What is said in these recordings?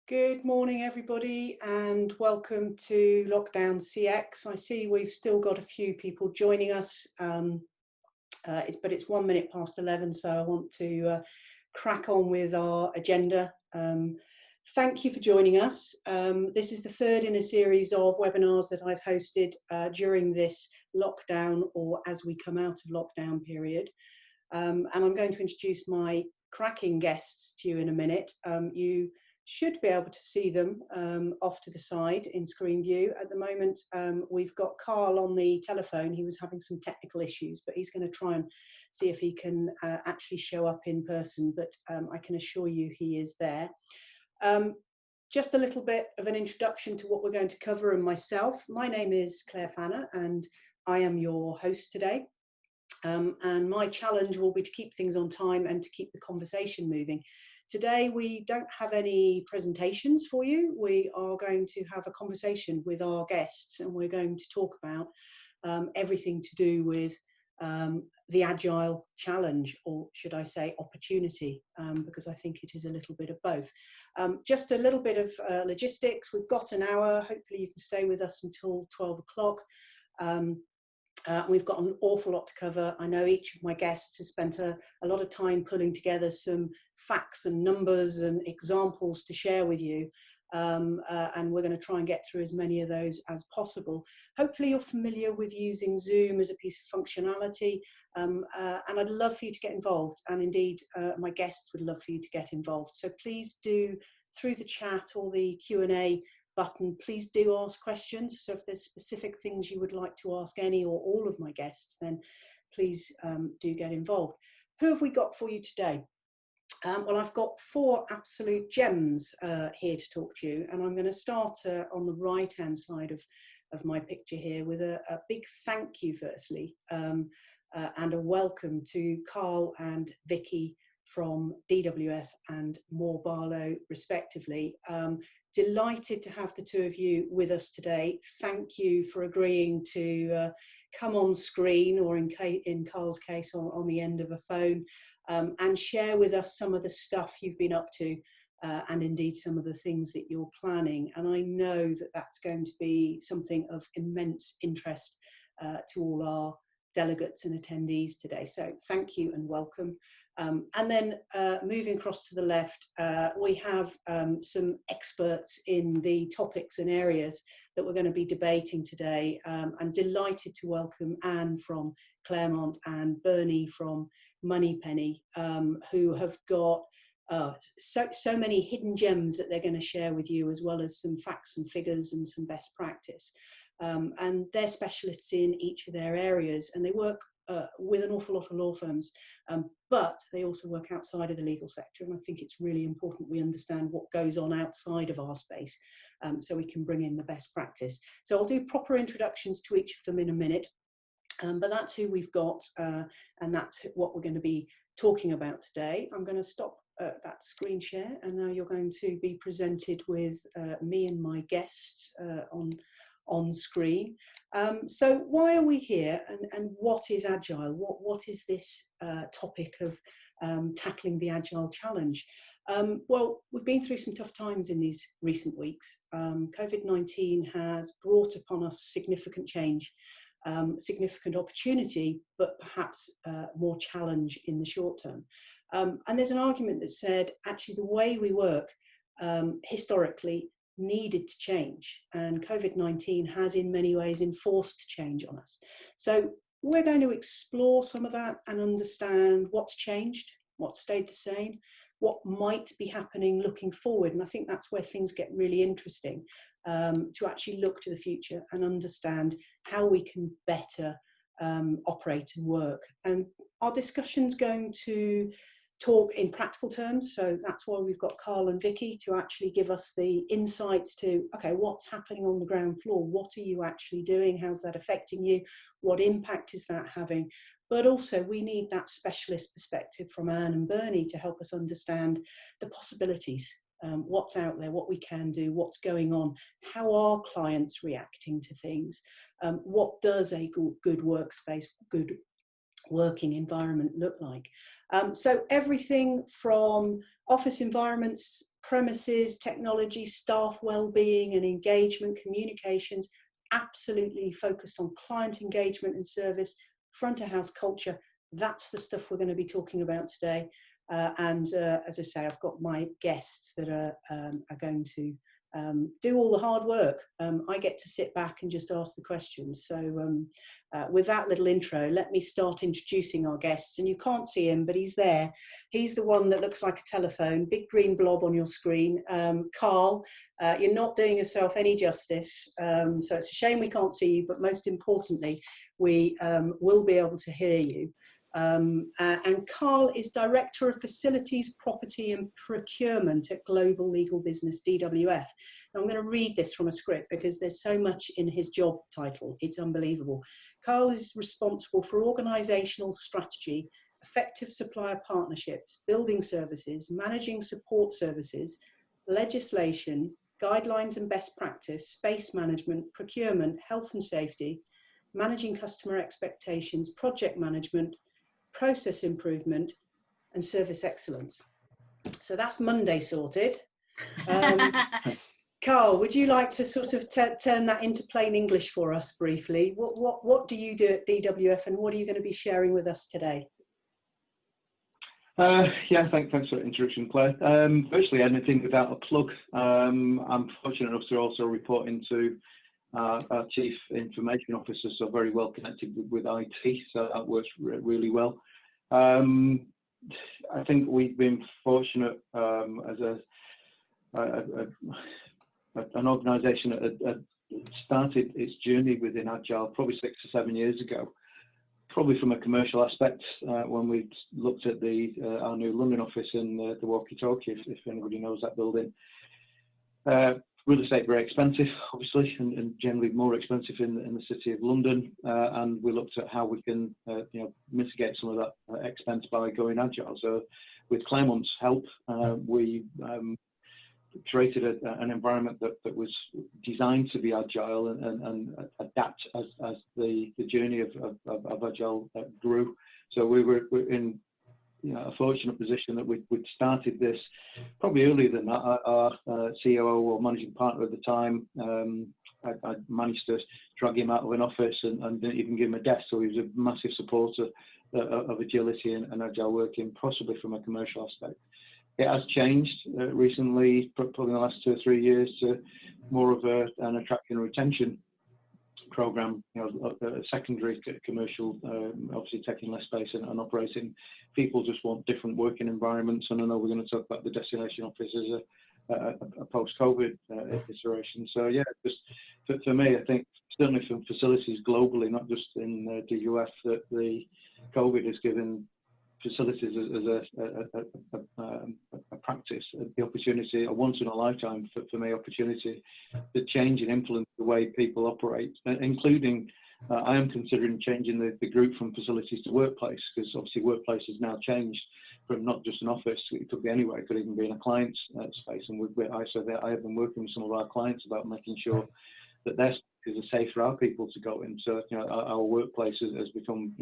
Good morning, everybody, and welcome to LockdownCX. I see we've still got a few people joining us, but it's 1 minute past 11, so I want to crack on with our agenda. Thank you for joining us. This is the third in a series of webinars that I've hosted during this lockdown or as we come out of lockdown period. And I'm going to introduce my cracking guests to you in a minute. You should be able to see them off to the side in screen view. At the moment, we've got Carl on the telephone. He was having some technical issues, but he's going to try and see if he can actually show up in person, but I can assure you he is there. Just a little bit of an introduction to what we're going to cover and myself. My name is Clare and I am your host today. And my challenge will be to keep things on time and to keep the conversation moving. Today, we don't have any presentations for you. We are going to have a conversation with our guests, and we're going to talk about everything to do with the Agile challenge, or should I say opportunity, because I think it is a little bit of both. Just a little bit of logistics. We've got an hour. Hopefully you can stay with us until 12 o'clock. We've got an awful lot to cover. I know each of my guests has spent a lot of time pulling together some facts and numbers and examples to share with you. And we're going to try and get through as many of those as possible. Hopefully you're familiar with using Zoom as a piece of functionality. And I'd love for you to get involved. And indeed, my guests would love for you to get involved. So please do, through the chat or the Q&A button, please do ask questions. So if there's specific things you would like to ask any or all of my guests, then please do get involved. Who have we got for you today? Well, I've got four absolute gems here to talk to you, and I'm going to start on the right-hand side of my picture here with a big thank you, firstly, and a welcome to Carl and Vicky from DWF and Moore Barlow, respectively. Delighted to have the two of you with us today. Thank you for agreeing to come on screen, or in Carl's case, on the end of a phone, and share with us some of the stuff you've been up to, and indeed some of the things that you're planning. And I know that that's going to be something of immense interest to all our delegates and attendees today. So thank you and welcome. And then moving across to the left, we have some experts in the topics and areas that we're going to be debating today. I'm delighted to welcome Anne from Claremont and Bernie from Moneypenny, who have got so many hidden gems that they're going to share with you, as well as some facts and figures and some best practice. And they're specialists in each of their areas, and they work with an awful lot of law firms, but they also work outside of the legal sector. And I think it's really important we understand what goes on outside of our space, so we can bring in the best practice. So I'll do proper introductions to each of them in a minute, but that's who we've got, and that's what we're going to be talking about today. I'm going to stop that screen share, and now you're going to be presented with me and my guests on screen. So why are we here, and what is Agile? What is this topic of tackling the Agile challenge? Well, we've been through some tough times in these recent weeks. COVID-19 has brought upon us significant change, significant opportunity, but perhaps more challenge in the short term. And there's an argument that said, actually, the way we work historically needed to change, and COVID-19 has in many ways enforced change on us. So we're going to explore some of that and understand what's changed, what stayed the same, what might be happening looking forward. And I think that's where things get really interesting, to actually look to the future and understand how we can better operate and work. And our discussion's going to talk in practical terms, so that's why we've got Carl and Vicky to actually give us the insights to, okay, what's happening on the ground floor? What are you actually doing? How's that affecting you? What impact is that having? But also we need that specialist perspective from Anne and Bernie to help us understand the possibilities, what's out there, what we can do, what's going on, how are clients reacting to things, what does a good workspace, good working environment look like? So everything from office environments, premises, technology, staff well-being and engagement, communications, absolutely focused on client engagement and service, front of house culture. That's the stuff we're going to be talking about today. As I say, I've got my guests that are going to do all the hard work. I get to sit back and just ask the questions. So with that little intro, let me start introducing our guests. And you can't see him, but he's there. He's the one that looks like a telephone, big green blob on your screen. Carl, you're not doing yourself any justice. So it's a shame we can't see you, but most importantly, we will be able to hear you. And Carl is Director of Facilities, Property and Procurement at Global Legal Business, DWF. Now, I'm going to read this from a script because there's so much in his job title. It's unbelievable. Carl is responsible for organisational strategy, effective supplier partnerships, building services, managing support services, legislation, guidelines and best practice, space management, procurement, health and safety, managing customer expectations, project management, process improvement and service excellence. So that's Monday sorted. Carl, would you like to sort of turn that into plain English for us briefly? What do you do at DWF and what are you going to be sharing with us today? Yeah, thanks for the introduction, Claire. Virtually anything without a plug. I'm fortunate enough to also report into our Chief Information Officer, so very well connected with IT, so that works really well. I think we've been fortunate as an organisation that started its journey within Agile probably 6 or 7 years ago, probably from a commercial aspect when we looked at our new London office in the walkie-talkie, if anybody knows that building. Real estate very expensive, obviously, and generally more expensive in the city of London. And we looked at how we can, mitigate some of that expense by going agile. So, with Claremont's help, we created an environment that was designed to be agile and adapt as the journey of agile grew. So we're in a fortunate position that we'd started this probably earlier than that. Our COO or managing partner at the time, I managed to drag him out of an office and didn't even give him a desk, so he was a massive supporter of agility and agile working, possibly from a commercial aspect. It has changed recently, probably in the last 2 or 3 years, to more of an attraction and retention program, secondary commercial, obviously taking less space and operating. People just want different working environments, and I know we're going to talk about the destination office as a post-COVID iteration. So yeah, just for me, I think certainly from facilities globally, not just in DUF, that the COVID has given facilities as a practice, the opportunity, a once in a lifetime for me opportunity to change and influence the way people operate, including I am considering changing the group from facilities to workplace, because obviously workplace has now changed from not just an office, it could be anywhere, it could even be in a client's space. And I have been working with some of our clients about making sure that their spaces are safe for our people to go in. So our workplace has become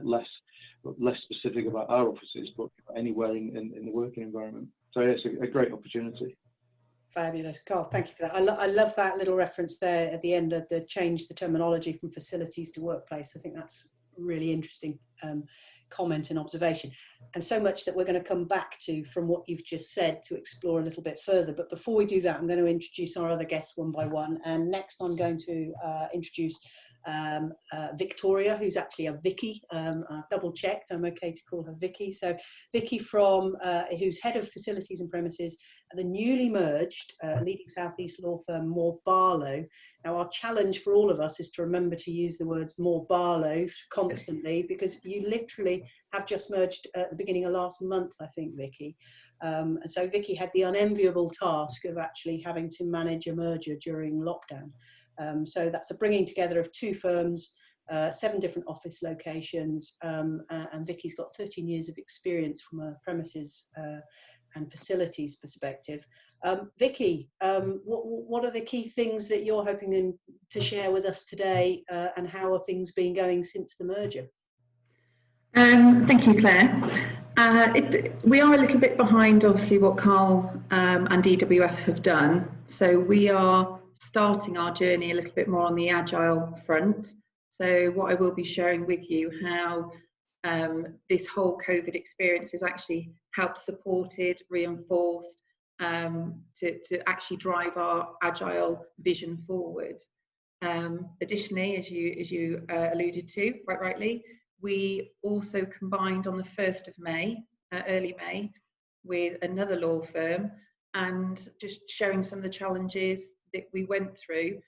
less specific about our offices, but anywhere in the working environment. So yeah, it's a great opportunity. Fabulous, Carl. Thank you for that. I love that little reference there at the end, that the change the terminology from facilities to workplace. I think that's really interesting comment and observation, and so much that we're going to come back to from what you've just said to explore a little bit further. But before we do that, I'm going to introduce our other guests one by one. And next I'm going to introduce Victoria, who's actually a Vicky. I've double checked, I'm okay to call her Vicky. So Vicky who's head of facilities and premises at the newly merged leading Southeast law firm Moore Barlow. Now our challenge for all of us is to remember to use the words Moore Barlow constantly, because you literally have just merged at the beginning of last month, I think, Vicky. And so Vicky had the unenviable task of actually having to manage a merger during lockdown. So that's a bringing together of 2 firms, 7 different office locations, and Vicky's got 13 years of experience from a premises and facilities perspective. Vicky, what are the key things that you're hoping to share with us today, and how are things been going since the merger? Thank you, Claire. We are a little bit behind, obviously, what Carl and DWF have done. So we are starting our journey a little bit more on the Agile front. So what I will be sharing with you how this whole COVID experience has actually helped supported, reinforced to actually drive our Agile vision forward. Additionally, as you alluded to quite rightly, we also combined on the 1st of May, early May, with another law firm and just sharing some of the challenges that we went through,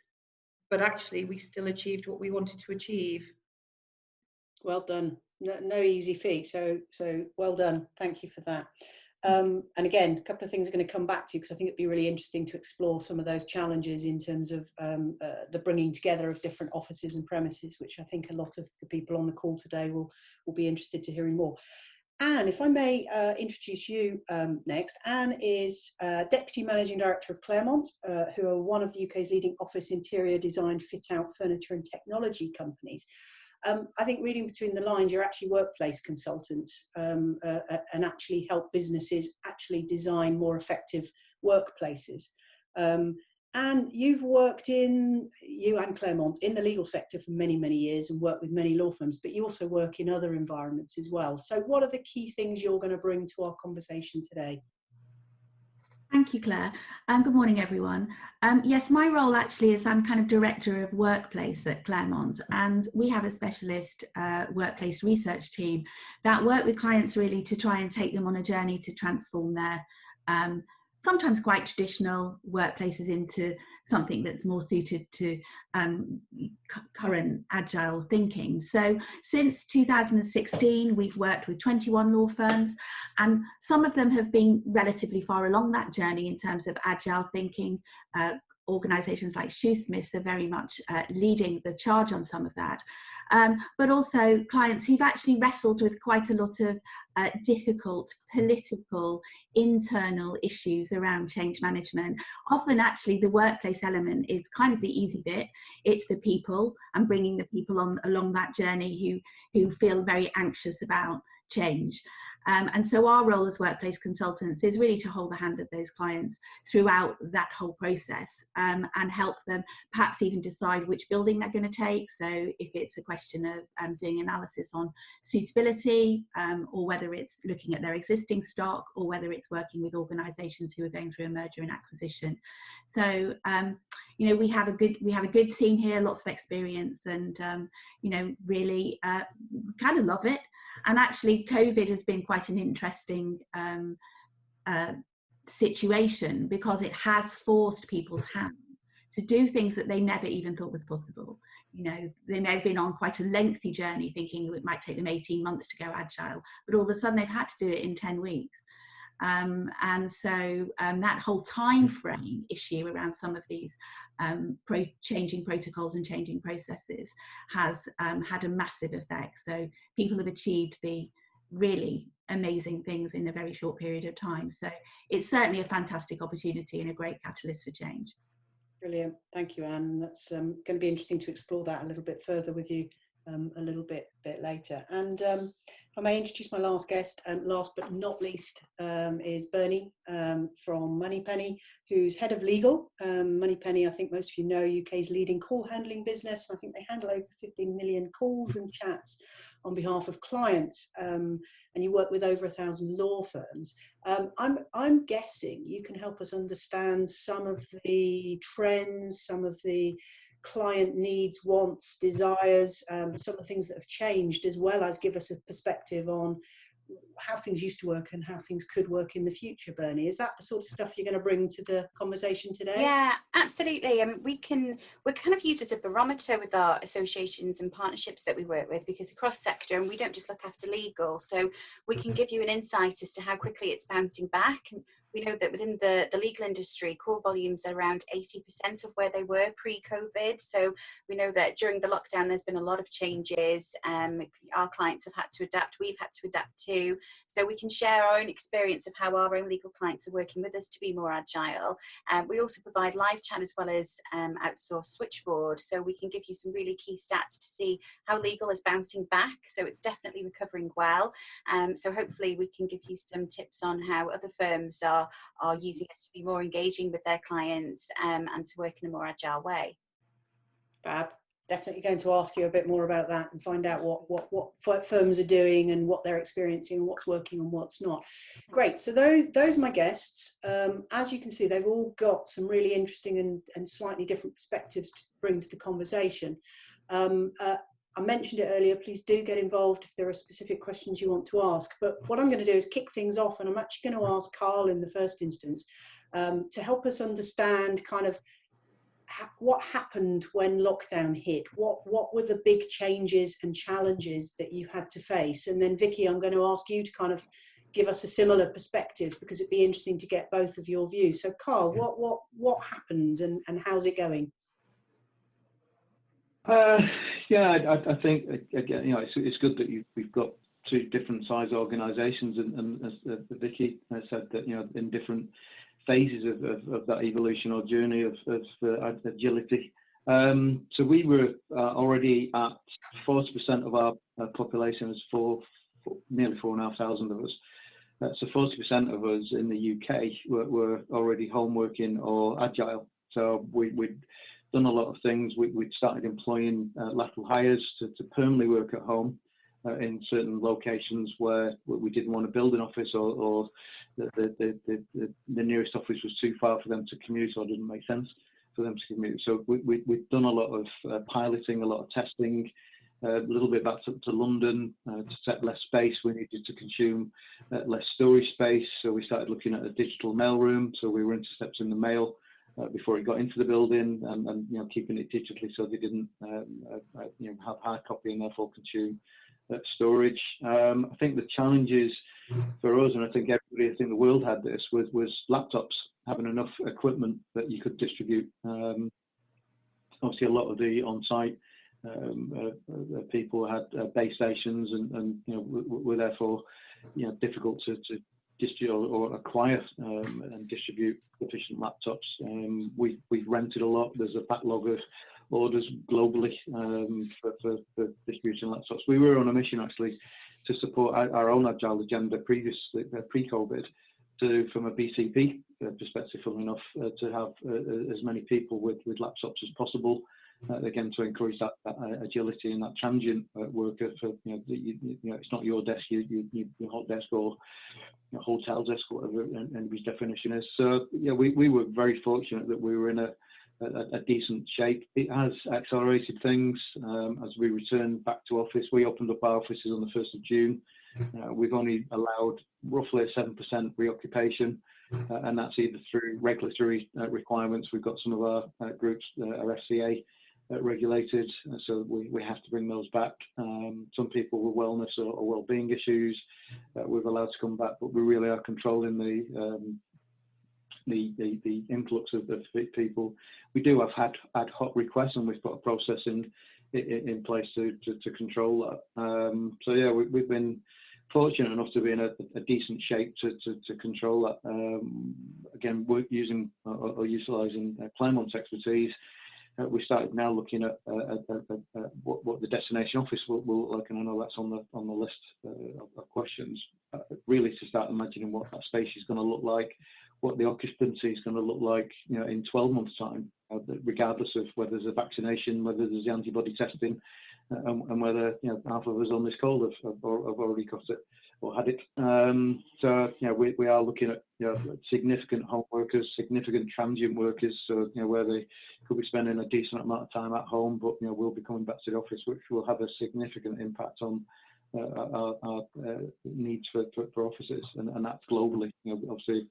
but actually we still achieved what we wanted to achieve. Well done. No easy feat, so well done. Thank you for that. And again, a couple of things are going to come back to you because I think it'd be really interesting to explore some of those challenges in terms of the bringing together of different offices and premises, which I think a lot of the people on the call today will be interested to hearing more. Anne, if I may introduce you next. Anne is Deputy Managing Director of Claremont, who are one of the UK's leading office interior design, fit-out, furniture and technology companies. I think reading between the lines, you're actually workplace consultants and actually help businesses actually design more effective workplaces. And you've worked you and Claremont, in the legal sector for many, many years and worked with many law firms, but you also work in other environments as well. So what are the key things you're going to bring to our conversation today? Thank you, Claire. Good morning, everyone. Yes, my role actually is I'm kind of Director of Workplace at Claremont, and we have a specialist workplace research team that work with clients really to try and take them on a journey to transform their sometimes quite traditional workplaces into something that's more suited to current agile thinking. So since 2016, we've worked with 21 law firms, and some of them have been relatively far along that journey in terms of agile thinking. Organisations like Shoesmiths are very much leading the charge on some of that. But also clients who've actually wrestled with quite a lot of difficult political, internal issues around change management. Often actually the workplace element is kind of the easy bit. It's the people and bringing the people along that journey who feel very anxious about change. And so our role as workplace consultants is really to hold the hand of those clients throughout that whole process and help them perhaps even decide which building they're going to take. So if it's a question of doing analysis on suitability, or whether it's looking at their existing stock, or whether it's working with organisations who are going through a merger and acquisition. So you know, we have a good team here, lots of experience, and you know, really kind of love it. And actually COVID has been quite an interesting situation, because it has forced people's hands to do things that they never even thought was possible. You know, they may have been on quite a lengthy journey thinking it might take them 18 months to go agile, but all of a sudden they've had to do it in 10 weeks. And so that whole time frame issue around some of these changing protocols and changing processes has had a massive effect. So people have achieved the really amazing things in a very short period of time. So it's certainly a fantastic opportunity and a great catalyst for change. Brilliant. Thank you, Anne. That's going to be interesting to explore that a little bit further with you a little bit later. And I may introduce my last guest, and last but not least is Bernie from Moneypenny, who's head of legal. Moneypenny, I think most of you know, UK's leading call handling business. I think they handle over 15 million calls and chats on behalf of clients, and you work with over 1,000 law firms. I'm guessing you can help us understand some of the trends, some of the client needs, wants, desires, some of the things that have changed, as well as give us a perspective on how things used to work and how things could work in the future. Bernie, is that the sort of stuff you're going to bring to the conversation today? Yeah, absolutely. We're kind of used as a barometer with our associations and partnerships that we work with, because across sector, and we don't just look after legal, so we can give you an insight as to how quickly it's bouncing back and we know that within the legal industry, call volumes are around 80% of where they were pre-COVID. So we know that during the lockdown, there's been a lot of changes. Our clients have had to adapt. We've had to adapt too. So we can share our own experience of how our own legal clients are working with us to be more agile. We also provide live chat as well as outsourced switchboard. So we can give you some really key stats to see how legal is bouncing back. So it's definitely recovering well. So hopefully we can give you some tips on how other firms are using us to be more engaging with their clients and to work in a more agile way. Fab. Definitely going to ask you a bit more about that and find out what firms are doing and what they're experiencing and what's working and what's not. Great. So those are my guests. As you can see, they've all got some really interesting and slightly different perspectives to bring to the conversation. I mentioned it earlier, please do get involved if there are specific questions you want to ask. But what I'm going to do is kick things off, and I'm actually going to ask Carl in the first instance to help us understand kind of what happened when lockdown hit. What were the big changes and challenges that you had to face? And then Vicky, I'm going to ask you to kind of give us a similar perspective, because it'd be interesting to get both of your views. So Carl, what happened and how's it going? Yeah, I think again, it's good that we've got two different size organisations, and as Vicky said, that in different phases of that evolution or journey of agility. So we were already at 40% of our population is nearly 4,500 of us. So 40% of us in the UK were already home working or agile. So we'd done a lot of things. We'd started employing lateral hires to permanently work at home in certain locations where we didn't want to build an office, or the nearest office was too far for them to commute, or didn't make sense for them to commute. So we've done a lot of piloting, a lot of testing, a little bit back to London to set less space. We needed to consume less storage space, so we started looking at a digital mail room. So we were intercepting the mail before it got into the building, and keeping it digitally so they didn't have hard copy and therefore consume storage. I think the challenges for us, and I think everybody, I think the world had this, was laptops, having enough equipment that you could distribute. Obviously, a lot of the on-site people had base stations, and were therefore difficult to distribute or acquire and distribute efficient laptops. We've rented a lot. There's a backlog of orders globally for distributing laptops. We were on a mission actually to support our own agile agenda pre-COVID, from a BCP perspective, funnily enough, to have as many people with laptops as possible. Again, to encourage that agility and that transient worker. For it's not your desk, your hot desk or your hotel desk, whatever anybody's definition is. So we were very fortunate that we were in a decent shape. It has accelerated things as we returned back to office. We opened up our offices on the 1st of June. We've only allowed roughly a 7% reoccupation, and that's either through regulatory requirements. We've got some of our groups are FCA regulated, so we have to bring those back. Some people with wellness or well-being issues we've allowed to come back, but we really are controlling the influx of people. We do have ad hoc requests, and we've put a process in place to control that. So yeah, we've been fortunate enough to be in a decent shape to control that. Again, we're using or utilising Claremont's expertise. We started now looking at what the destination office will look like, and I know that's on the list of questions. Really, to start imagining what that space is going to look like, what the occupancy is going to look like, in 12 months' time, regardless of whether there's a vaccination, whether there's the antibody testing, and whether half of us on this call have already got it or had it. So we are looking at significant home workers, significant transient workers. So where they could be spending a decent amount of time at home, but will be coming back to the office, which will have a significant impact on our needs for offices, and that's globally. Obviously,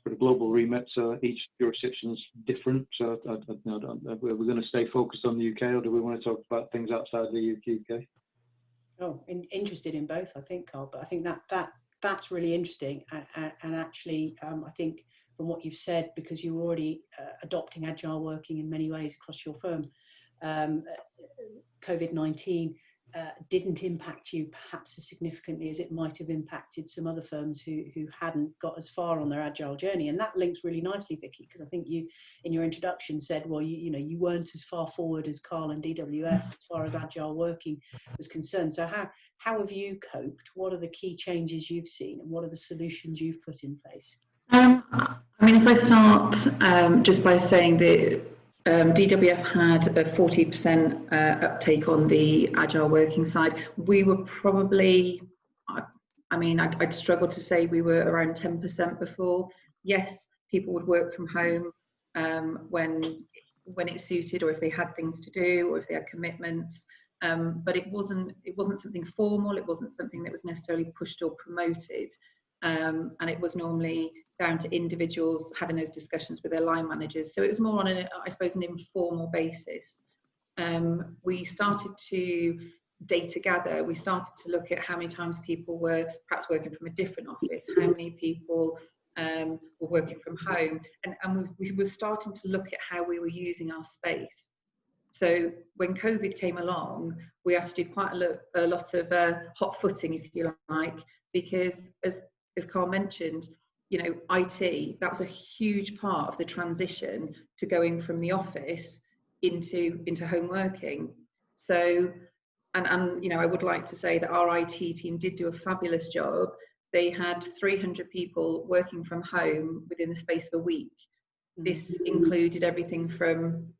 for a global remit, so each jurisdiction is different. So we're going to stay focused on the UK, or do we want to talk about things outside the UK? Oh, interested in both, I think, Carl. But I think that that's really interesting, and actually I think from what you've said, because you're already adopting agile working in many ways across your firm, COVID-19 didn't impact you perhaps as significantly as it might have impacted some other firms who hadn't got as far on their agile journey. And that links really nicely, Vicky, because I think you in your introduction said, well, you weren't as far forward as Carl and DWF as far as agile working was concerned. So how have you coped? What are the key changes you've seen, and what are the solutions you've put in place? I mean, if I start just by saying that DWF had a 40% uptake on the agile working side. We were probably, I mean, I'd struggle to say we were around 10% before. Yes, people would work from home when it suited, or if they had things to do, or if they had commitments. But it wasn't something formal. It wasn't something that was necessarily pushed or promoted. And it was normally down to individuals having those discussions with their line managers. So it was more on an informal basis. We started to data gather. We started to look at how many times people were perhaps working from a different office, how many people were working from home, and we were starting to look at how we were using our space. So when COVID came along, we had to do quite a lot of hot footing, if you like, because as Carl mentioned, IT, that was a huge part of the transition to going from the office into home working. So, and I would like to say that our IT team did do a fabulous job. They had 300 people working from home within the space of a week. This included everything from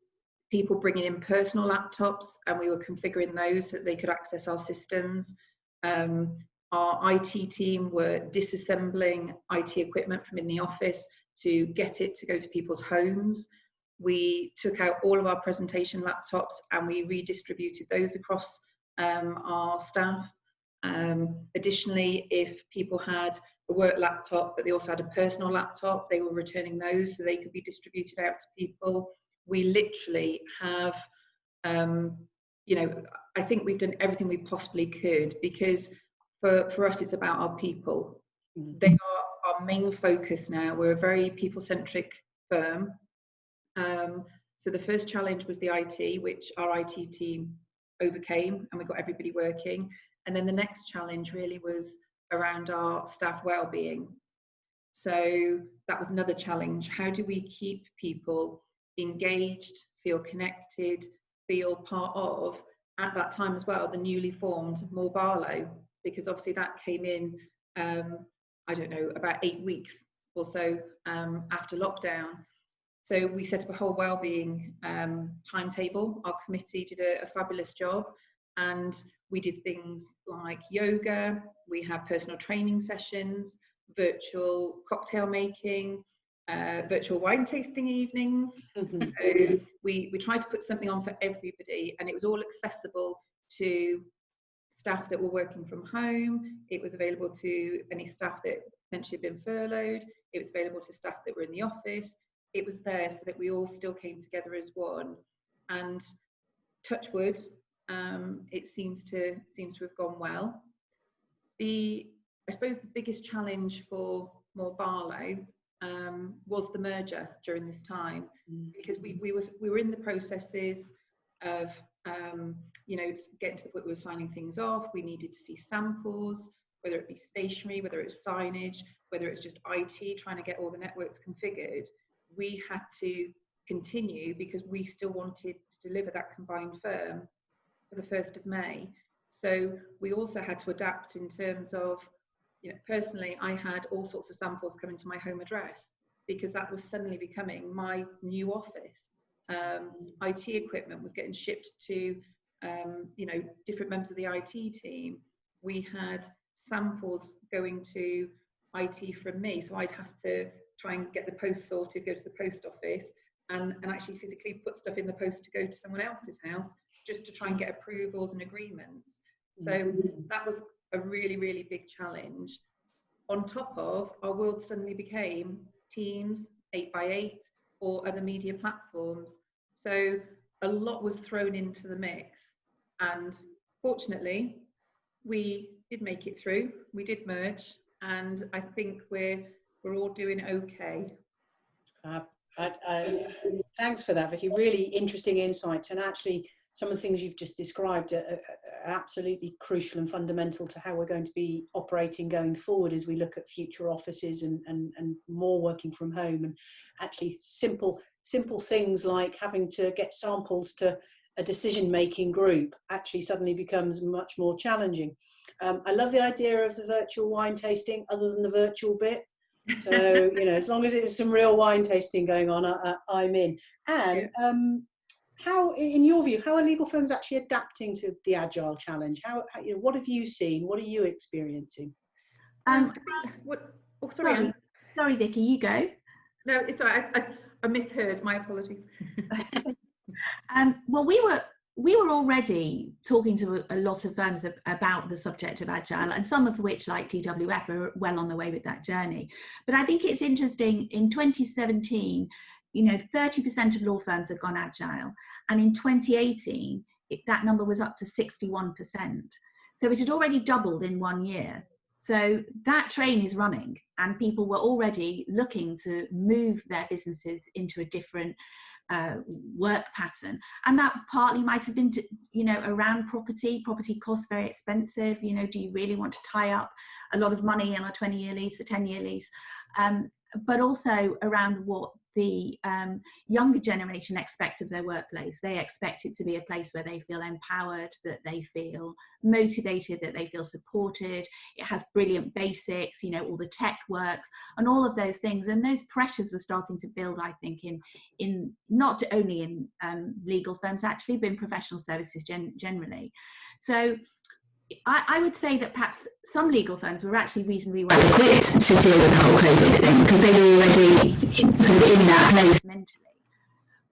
people bringing in personal laptops, and we were configuring those so that they could access our systems. Our IT team were disassembling IT equipment from in the office to get it to go to people's homes. We took out all of our presentation laptops and we redistributed those across our staff. Additionally, if people had a work laptop but they also had a personal laptop, they were returning those so they could be distributed out to people. We literally have, I think we've done everything we possibly could, because for us, it's about our people. They are our main focus now. We're a very people-centric firm. So the first challenge was the IT, which our IT team overcame, and we got everybody working. And then the next challenge really was around our staff well-being. So that was another challenge. How do we keep people engaged, feel connected, feel part of, at that time as well, the newly formed Barlow, because obviously that came in, I don't know, about 8 weeks or so after lockdown. So we set up a whole wellbeing timetable. Our committee did a fabulous job, and we did things like yoga, we had personal training sessions, virtual cocktail making, virtual wine tasting evenings. So we tried to put something on for everybody, and it was all accessible to staff that were working from home. It was available to any staff that potentially had been furloughed. It was available to staff that were in the office. It was there so that we all still came together as one. And touch wood, it seems to have gone well. I suppose the biggest challenge for Barlow was the merger during this time, because we were in the processes of getting to the point where we were signing things off. We needed to see samples, whether it be stationery, whether it's signage, whether it's just IT trying to get all the networks configured. We had to continue because we still wanted to deliver that combined firm for the 1st of May. So we also had to adapt in terms of, personally, I had all sorts of samples coming to my home address because that was suddenly becoming my new office. IT equipment was getting shipped to, different members of the IT team. We had samples going to IT from me, so I'd have to try and get the post sorted, go to the post office, and actually physically put stuff in the post to go to someone else's house just to try and get approvals and agreements. So that was a really, really big challenge. On top of, our world suddenly became Teams, 8x8, or other media platforms. So a lot was thrown into the mix. And fortunately, we did make it through. We did merge. and I think we're all doing okay. Thanks for that, Vicky. Really interesting insights, and actually some of the things you've just described are absolutely crucial and fundamental to how we're going to be operating going forward as we look at future offices and more working from home. And actually simple things like having to get samples to a decision-making group actually suddenly becomes much more challenging. I love the idea of the virtual wine tasting, other than the virtual bit. So, you know, as long as it's some real wine tasting going on, I'm in. And how, in your view, how are legal firms actually adapting to the Agile challenge? How you know, what have you seen? What are you experiencing? Sorry, Vicky, you go. No, it's all right. I misheard. My apologies. Well, we were already talking to a lot of firms about the subject of Agile, and some of which, like DWF, are well on the way with that journey. But I think it's interesting, in 2017, you know, 30% of law firms had gone Agile. And in 2018, that number was up to 61%. So it had already doubled in 1 year. So that train is running, and people were already looking to move their businesses into a different work pattern. And that partly might have been to, you know, around property costs very expensive. You know, do you really want to tie up a lot of money on a 20-year lease, a 10-year lease? But also around what the younger generation expect of their workplace. They expect it to be a place where they feel empowered, that they feel motivated, that they feel supported. It has brilliant basics, you know, all the tech works and all of those things. And those pressures were starting to build, I think, in not only in legal firms, actually, but in professional services generally. So I would say that perhaps some legal firms were actually reasonably well equipped to deal with the whole COVID thing, because they were already sort of in that place mentally.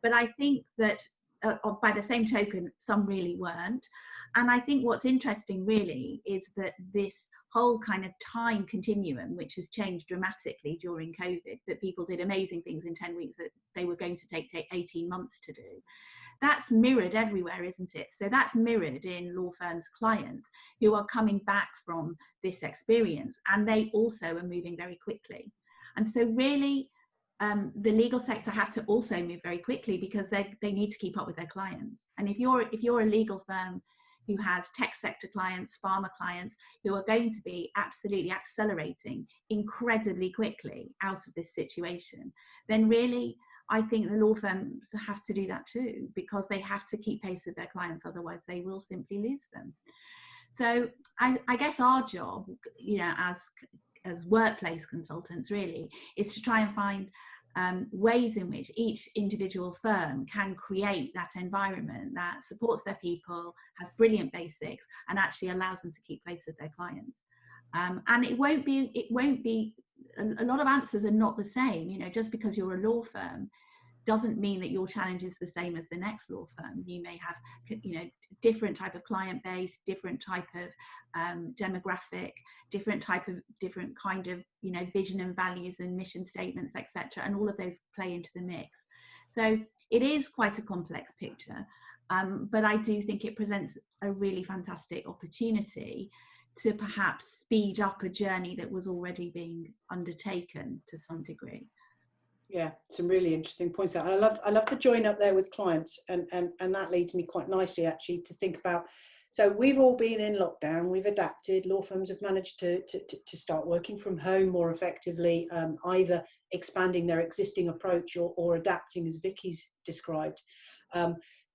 But I think that by the same token, some really weren't. And I think what's interesting really is that this whole kind of time continuum, which has changed dramatically during COVID, that people did amazing things in 10 weeks that they were going to take 18 months to do. That's mirrored everywhere, isn't it? So that's mirrored in law firms' clients who are coming back from this experience, and they also are moving very quickly. And so really, the legal sector have to also move very quickly, because they need to keep up with their clients. And if you're a legal firm who has tech sector clients, pharma clients, who are going to be absolutely accelerating incredibly quickly out of this situation, then really, I think the law firms have to do that too, because they have to keep pace with their clients, otherwise they will simply lose them. So I guess our job, you know, as workplace consultants really, is to try and find ways in which each individual firm can create that environment that supports their people, has brilliant basics, and actually allows them to keep pace with their clients. And it won't be a lot of answers are not the same. You know, just because you're a law firm doesn't mean that your challenge is the same as the next law firm. You may have, you know, different type of client base, different type of demographic, different kind of, you know, vision and values and mission statements, etc. And all of those play into the mix. So it is quite a complex picture, but I do think it presents a really fantastic opportunity to perhaps speed up a journey that was already being undertaken to some degree. Yeah, some really interesting points there. I love the join up there with clients, and that leads me quite nicely actually to think about. So we've all been in lockdown, we've adapted. Law firms have managed to start working from home more effectively, either expanding their existing approach or adapting, as Vicky's described.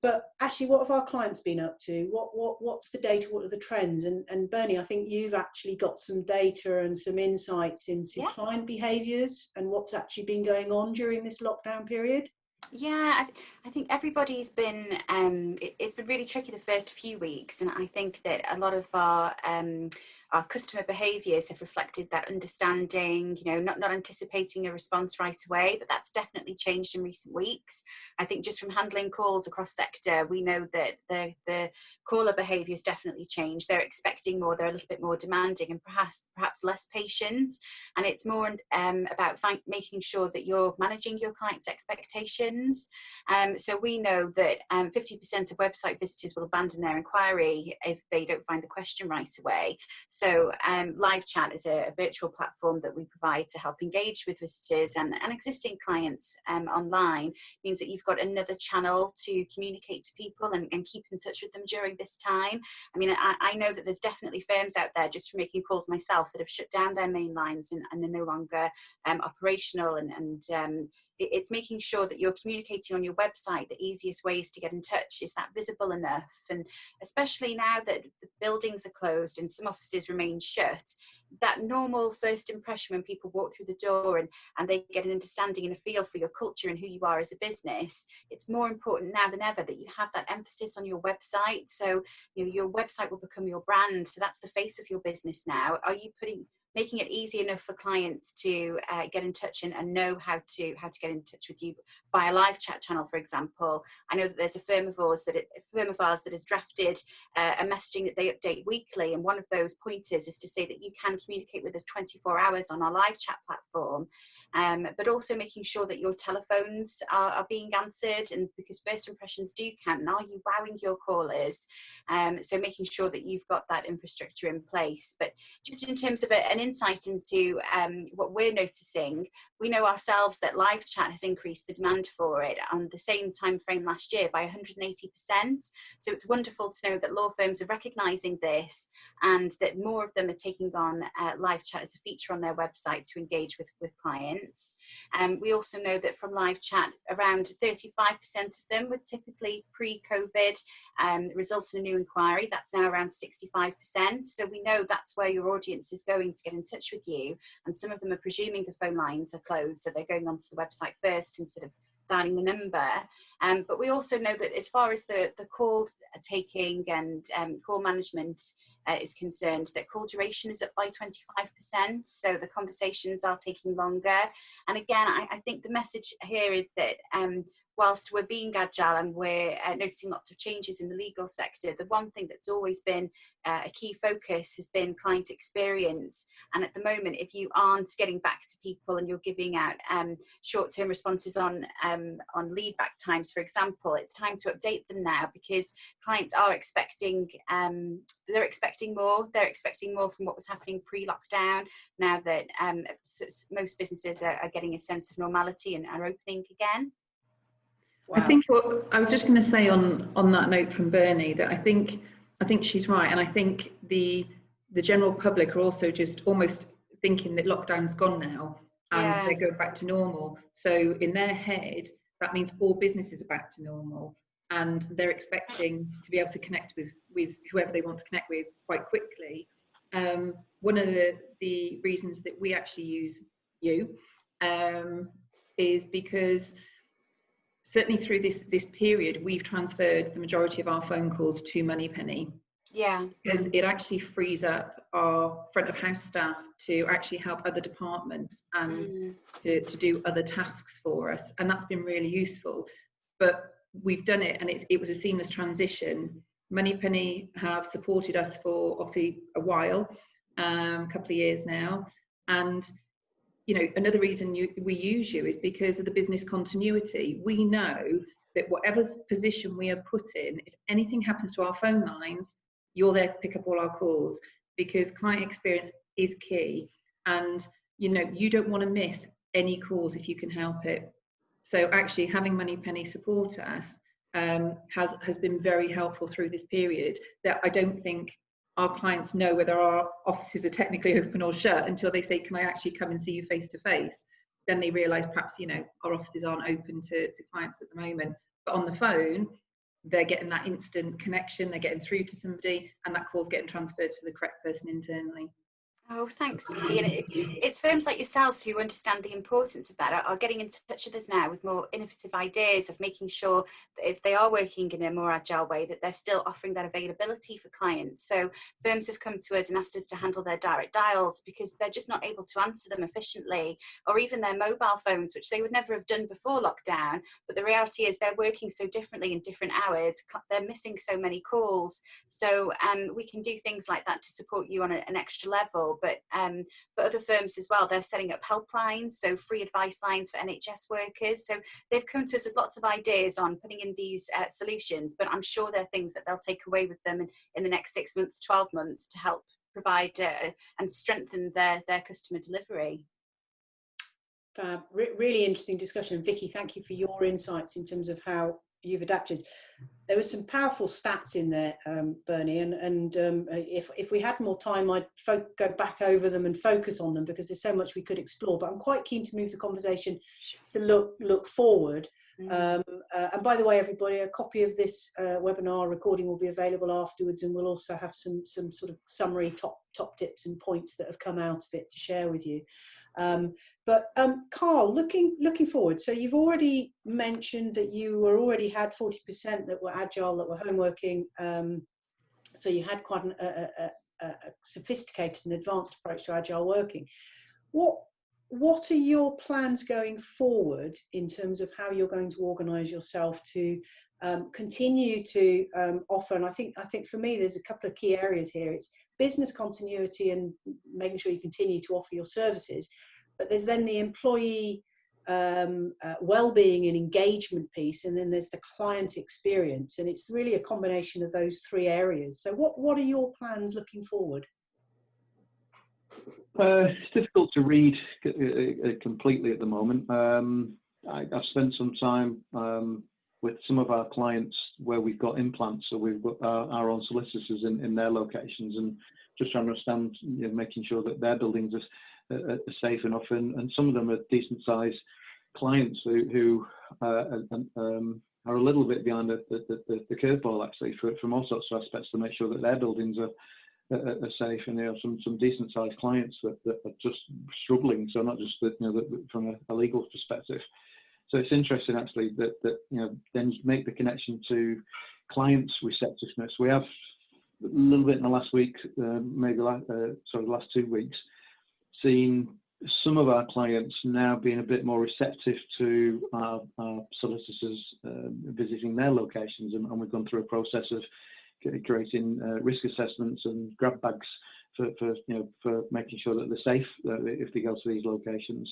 But actually, what have our clients been up to? What's the data? What are the trends? And Bernie, I think you've actually got some data and some insights into client behaviours and what's actually been going on during this lockdown period. Yeah, I think everybody's been, it's been really tricky the first few weeks, and I think that a lot of our customer behaviours have reflected that understanding, you know, not anticipating a response right away, but that's definitely changed in recent weeks. I think just from handling calls across sector, we know that the caller behaviours definitely changed. They're expecting more, they're a little bit more demanding, and perhaps less patient, and it's more about making sure that you're managing your clients' expectations. So we know that 50% of website visitors will abandon their inquiry if they don't find the question right away. So So live chat is a virtual platform that we provide to help engage with visitors and existing clients online. It means that you've got another channel to communicate to people and keep in touch with them during this time. I mean, I know that there's definitely firms out there, just from making calls myself, that have shut down their main lines and are no longer operational, and it's making sure that you're communicating on your website. The easiest ways to get in touch is that visible enough, and especially now that the buildings are closed and some offices remain shut, that normal first impression when people walk through the door and they get an understanding and a feel for your culture and who you are as a business, it's more important now than ever that you have that emphasis on your website. So your website will become your brand, so that's the face of your business now. Are you making it easy enough for clients to get in touch and know how to get in touch with you via live chat channel, for example? I know that there's a firm of ours that has drafted a messaging that they update weekly, and one of those pointers is to say that you can communicate with us 24 hours on our live chat platform, but also making sure that your telephones are being answered, and because first impressions do count, and are you wowing your callers? So making sure that you've got that infrastructure in place. But just in terms of an insight into what we're noticing, we know ourselves that live chat has increased the demand for it on the same time frame last year by 180%. So it's wonderful to know that law firms are recognising this, and that more of them are taking on live chat as a feature on their website to engage with clients. We also know that from live chat, around 35% of them would typically pre-COVID result in a new inquiry. That's now around 65%. So we know that's where your audience is going to get in touch with you, and some of them are presuming the phone lines are closed, so they're going onto the website first instead of dialing the number. But we also know that as far as the call taking and call management is concerned, that call duration is up by 25%, so the conversations are taking longer. And again, I think the message here is that whilst we're being agile and we're noticing lots of changes in the legal sector, the one thing that's always been a key focus has been client experience. And at the moment, if you aren't getting back to people and you're giving out short-term responses on lead back times, for example, it's time to update them now, because clients are expecting they're expecting more from what was happening pre-lockdown, now that most businesses are getting a sense of normality and are opening again. Wow. I think what I was just going to say on that note from Bernie, that I think she's right, and I think the general public are also just almost thinking that lockdown's gone now and they're going back to normal. So in their head, that means all businesses are back to normal, and they're expecting to be able to connect with whoever they want to connect with quite quickly. One of the reasons that we actually use you is because certainly through this period, we've transferred the majority of our phone calls to Moneypenny. Yeah. Because it actually frees up our front of house staff to actually help other departments and to do other tasks for us. And that's been really useful. But we've done it, and it was a seamless transition. Moneypenny have supported us for obviously a while, a couple of years now. And another reason we use you is because of the business continuity. We know that whatever position we are put in, if anything happens to our phone lines, you're there to pick up all our calls, because client experience is key. And, you don't want to miss any calls if you can help it. So actually having Moneypenny support us has been very helpful through this period, that I don't think our clients know whether our offices are technically open or shut until they say, can I actually come and see you face to face? Then they realise perhaps, our offices aren't open to clients at the moment. But on the phone, they're getting that instant connection, they're getting through to somebody, and that call's getting transferred to the correct person internally. Oh, thanks, Vicky. And it's firms like yourselves who understand the importance of that are getting in touch with us now with more innovative ideas of making sure that if they are working in a more agile way, that they're still offering that availability for clients. So firms have come to us and asked us to handle their direct dials because they're just not able to answer them efficiently, or even their mobile phones, which they would never have done before lockdown. But the reality is they're working so differently in different hours. They're missing so many calls. So we can do things like that to support you on an extra level. But for other firms as well, they're setting up helplines, so free advice lines for NHS workers. So they've come to us with lots of ideas on putting in these solutions, but I'm sure they're things that they'll take away with them in the next 6 months, 12 months to help provide and strengthen their customer delivery. Fab. Really interesting discussion. Vicky, thank you for your insights in terms of how you've adapted. There were some powerful stats in there, Bernie, and if we had more time, I'd go back over them and focus on them, because there's so much we could explore. But I'm quite keen to move the conversation to look forward. And by the way, everybody, a copy of this webinar recording will be available afterwards, and we'll also have some sort of summary top tips and points that have come out of it to share with you. But Carl, looking forward, so you've already mentioned that you already had 40% that were agile, that were home working. So you had quite a sophisticated and advanced approach to agile working. What are your plans going forward in terms of how you're going to organise yourself to continue to offer? And I think for me, there's a couple of key areas here. It's business continuity and making sure you continue to offer your services. But there's then the employee well-being and engagement piece, and then there's the client experience. And it's really a combination of those three areas. So what are your plans looking forward? It's difficult to read completely at the moment. I've spent some time with some of our clients where we've got implants, so we've got our own solicitors in their locations, and just trying to understand, making sure that their buildings are safe enough, and some of them are decent sized clients who are a little bit behind the curveball, actually, from all sorts of aspects, to make sure that their buildings are safe. And there are some decent sized clients that are just struggling, so not just from a legal perspective. So it's interesting, actually, that then you make the connection to clients' receptiveness. We have a little bit in the last week, maybe the last 2 weeks, seen some of our clients now being a bit more receptive to our solicitors visiting their locations, and we've gone through a process of creating risk assessments and grab bags for making sure that they're safe if they go to these locations.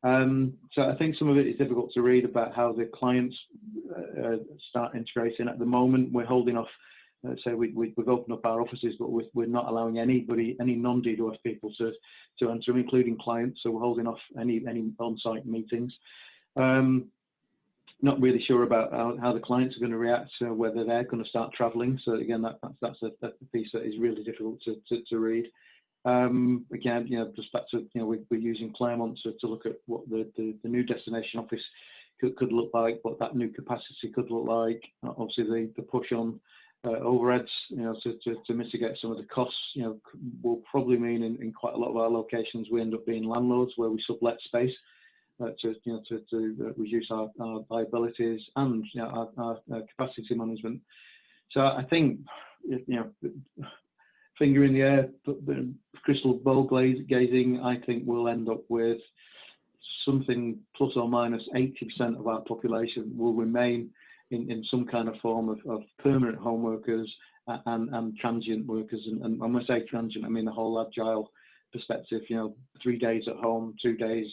So I think some of it is difficult to read about how the clients start integrating. At the moment, we're holding off. So we've opened up our offices, but we're not allowing any non-DWF people to enter, including clients. So we're holding off any on-site meetings. Not really sure about how the clients are going to react, whether they're going to start travelling. So again, that's a piece that is really difficult to read. Again, just back to we're using Claremont to look at what the new destination office could look like, what that new capacity could look like. Obviously, the push on overheads, to mitigate some of the costs, will probably mean in quite a lot of our locations we end up being landlords where we sublet space to reduce our liabilities and our capacity management. So I think finger in the air, crystal ball gazing, I think we'll end up with something plus or minus 80% of our population will remain in some kind of form of permanent home workers and transient workers. And when I say transient, I mean the whole agile perspective, 3 days at home, 2 days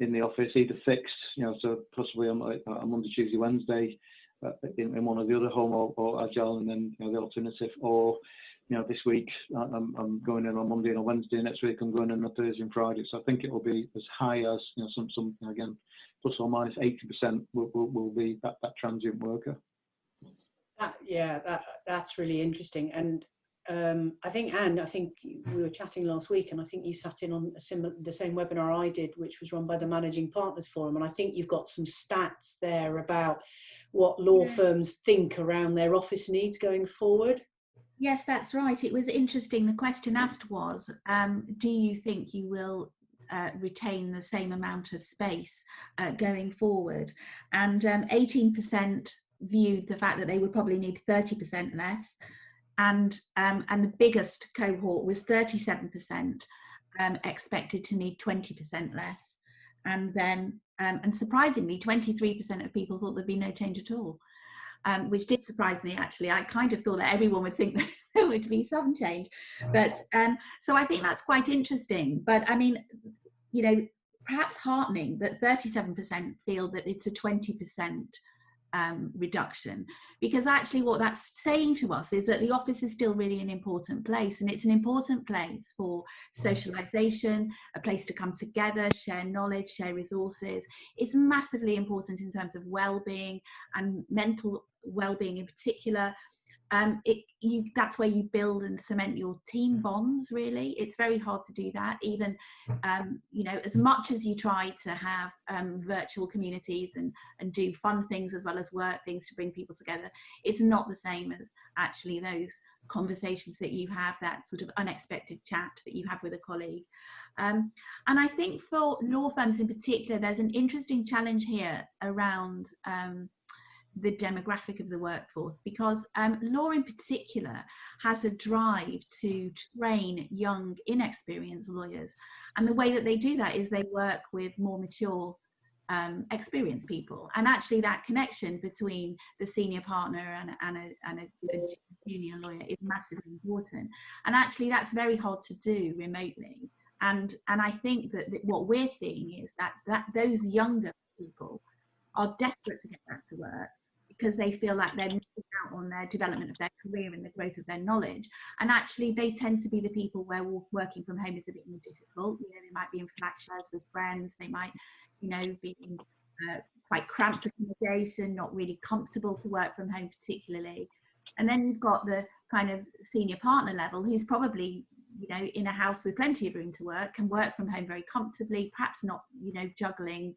in the office, either fixed, so possibly on Monday, Tuesday, Wednesday in one or the other, home or agile, and then the alternative, or this week I'm going in on Monday and on Wednesday, next week I'm going in on Thursday and Friday. So I think it will be as high as some again, plus or minus 80% will be that transient worker. That's really interesting. And I think, Anne, we were chatting last week, and I think you sat in on the same webinar I did, which was run by the Managing Partners Forum, and I think you've got some stats there about what law firms think around their office needs going forward. Yes, that's right. It was interesting. The question asked was, do you think you will retain the same amount of space going forward? And 18% viewed the fact that they would probably need 30% less. And the biggest cohort was 37% expected to need 20% less. And then, and surprisingly, 23% of people thought there'd be no change at all. Which did surprise me, actually. I kind of thought that everyone would think that there would be some change. But so I think that's quite interesting. But I mean, perhaps heartening that 37% feel that it's a 20% reduction, because actually what that's saying to us is that the office is still really an important place, and it's an important place for socialization, a place to come together, share knowledge, share resources. It's massively important in terms of well-being and mental well-being in particular. That's where you build and cement your team bonds, really. It's very hard to do that, even as much as you try to have virtual communities and do fun things as well as work things to bring people together. It's not the same as actually those conversations that you have, that sort of unexpected chat that you have with a colleague. And I think for law firms in particular, there's an interesting challenge here around the demographic of the workforce, because law in particular has a drive to train young, inexperienced lawyers. And the way that they do that is they work with more mature, experienced people. And actually that connection between the senior partner and a junior lawyer is massively important. And actually that's very hard to do remotely. And I think that what we're seeing is that those younger people are desperate to get back to work, because they feel like they're missing out on their development of their career and the growth of their knowledge. And actually they tend to be the people where working from home is a bit more difficult. They might be in flat shares with friends, they might be in quite cramped accommodation, not really comfortable to work from home particularly. And then you've got the kind of senior partner level, who's probably in a house with plenty of room to work, can work from home very comfortably, perhaps not juggling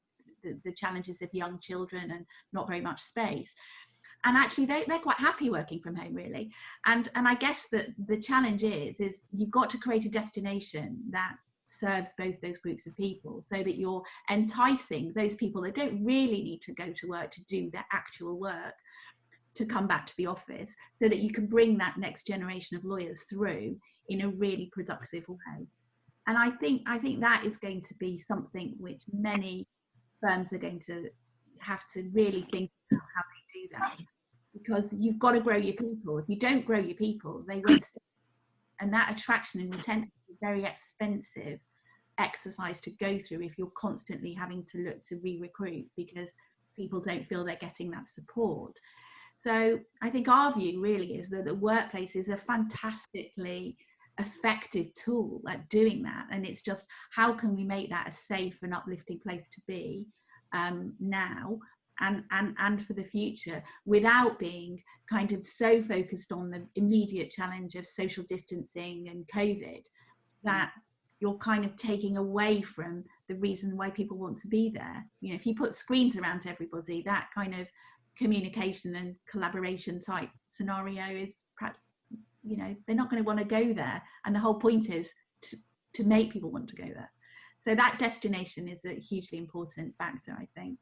the challenges of young children and not very much space. And actually they're quite happy working from home, really. And I guess that the challenge is you've got to create a destination that serves both those groups of people, so that you're enticing those people that don't really need to go to work to do their actual work to come back to the office, so that you can bring that next generation of lawyers through in a really productive way. And I think that is going to be something which many firms are going to have to really think about how they do that, because you've got to grow your people. If you don't grow your people, they won't stay. And that attraction and retention is a very expensive exercise to go through if you're constantly having to look to re-recruit because people don't feel they're getting that support. So I think our view really is that the workplace is a fantastically effective tool at doing that, and it's just how can we make that a safe and uplifting place to be now and for the future, without being kind of so focused on the immediate challenge of social distancing and COVID that you're kind of taking away from the reason why people want to be there. If you put screens around everybody, that kind of communication and collaboration type scenario is perhaps they're not going to want to go there, and the whole point is to make people want to go there. So that destination is a hugely important factor, I think.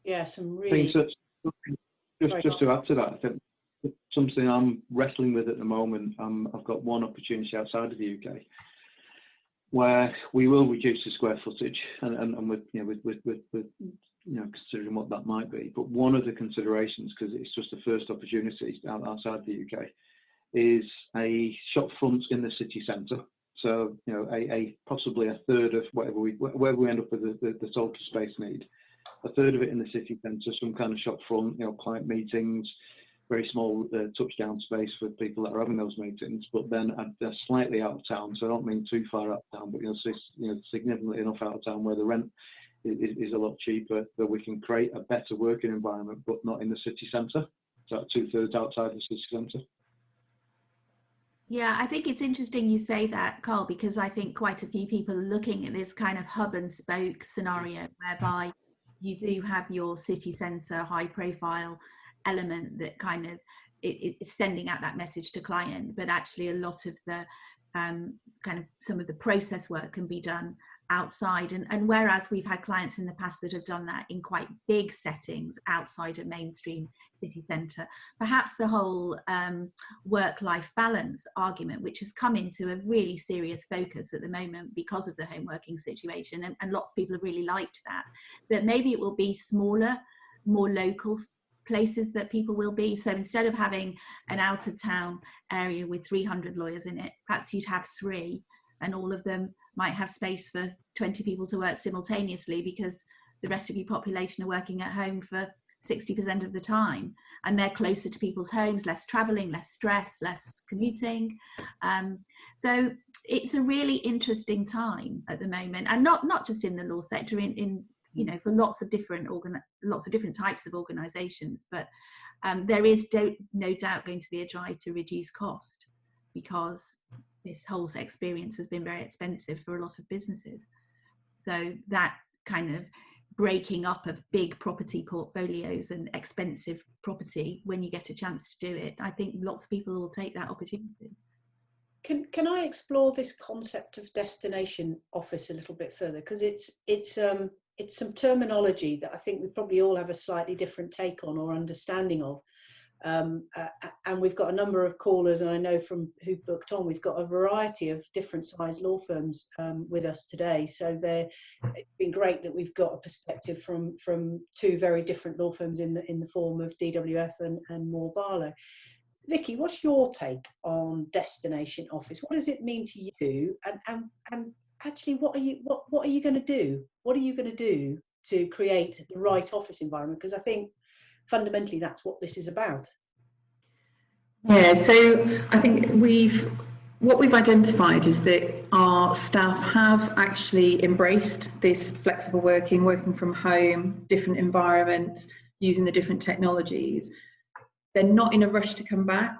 Yeah, some really just to add to that, I think something I'm wrestling with at the moment. I've got one opportunity outside of the UK where we will reduce the square footage, and with considering what that might be. But one of the considerations, because it's just the first opportunity outside the UK, is a shop front in the city centre. So possibly a third of whatever we end up with the total space need, a third of it in the city centre, some kind of shop front, client meetings, very small touchdown space for people that are having those meetings, but then they're slightly out of town. So I don't mean too far out of town, but significantly enough out of town where the rent is a lot cheaper, that we can create a better working environment, but not in the city centre. So 2/3 outside the city centre. Yeah, I think it's interesting you say that, Carl, because I think quite a few people are looking at this kind of hub and spoke scenario whereby you do have your city centre high profile element that kind of it's sending out that message to client, but actually a lot of the kind of some of the process work can be done outside, and whereas we've had clients in the past that have done that in quite big settings outside a mainstream city centre, perhaps the whole work-life balance argument, which has come into a really serious focus at the moment because of the home working situation, and lots of people have really liked that maybe it will be smaller, more local places that people will be. So instead of having an out of town area with 300 lawyers in it, perhaps you'd have 3, and all of them might have space for 20 people to work simultaneously because the rest of your population are working at home for 60% of the time, and they're closer to people's homes, less traveling, less stress, less commuting. So it's a really interesting time at the moment, and not just in the law sector, in you know, for lots of different types of organisations. But there is no doubt going to be a drive to reduce cost, because this whole experience has been very expensive for a lot of businesses. So that kind of breaking up of big property portfolios and expensive property, when you get a chance to do it, I think lots of people will take that opportunity. Can I explore this concept of destination office a little bit further? Because it's some terminology that I think we probably all have a slightly different take on or understanding of. And we've got a number of callers, and I know from who booked on, we've got a variety of different size law firms with us today. So it's been great that we've got a perspective from two very different law firms in the form of DWF and Moore Barlow. Vicky, what's your take on destination office? What does it mean to you? And actually, what are you going to do? What are you going to do to create the right office environment? Because I think fundamentally that's what this is about. Yeah, so I think what we've identified is that our staff have actually embraced this flexible working from home, different environments, using the different technologies. They're not in a rush to come back.